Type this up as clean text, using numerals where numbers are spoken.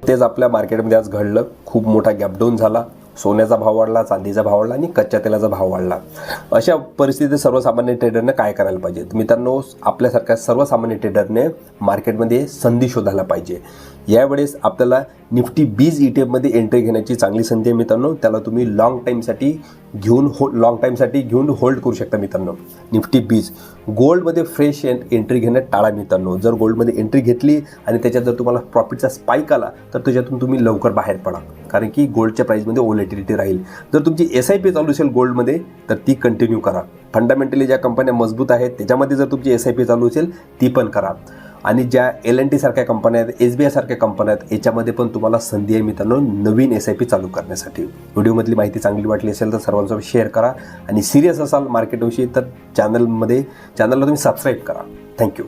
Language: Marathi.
तेच आपल्या मार्केटमध्ये आज घडलं. खूप मोठा गॅप डाऊन झाला. सोन्याचा भाव वाढला, चांदीचा भाव वाढला आणि कच्च्या तेलाचा भाव वाढला. अशा परिस्थितीत सर्वसामान्य ट्रेडरने काय करायला पाहिजे? मित्रांनो, आपल्यासारख्या सर्वसामान्य ट्रेडरने मार्केटमध्ये संधी शोधायला पाहिजे. यावेळेस आपल्याला निफ्टी 20 ETF एंट्री घेण्याची चांगली संधी आहे मित्रांनो. त्याला तुम्ही लॉंग टाईमसाठी घेऊन होल्ड करू शकता मित्रांनो. निफ्टी 20 गोल्डमध्ये फ्रेश एंट्री घेण्यात टाळा मित्रांनो. जर गोल्डमध्ये एंट्री घेतली आणि त्याच्यात जर तुम्हाला प्रॉफिटचा स्पाइक आला तर त्याच्यातून तुम्ही लवकर बाहेर पडा, कारण की गोल्डच्या प्राईसमध्ये व्हॉलेटिलिटी राहील. जर तुमची SIP चालू असेल गोल्डमध्ये तर ती कंटिन्यू करा. फंडामेंटली ज्या कंपन्या मजबूत आहेत त्याच्यामध्ये जर तुमची SIP चालू असेल ती पण करा. आणि ज्या L&T सारख्या कंपन्या आहेत, SBI सारख्या कंपन्या आहेत, याच्यामध्ये पण तुम्हाला संधी आहे मित्रांनो नवीन SIP चालू करण्यासाठी. व्हिडिओमधली माहिती चांगली वाटली असेल तर सर्वांसोबत शेअर करा आणि सिरियस असाल मार्केटविषयी तर चॅनलला तुम्ही सबस्क्राईब करा. थँक्यू.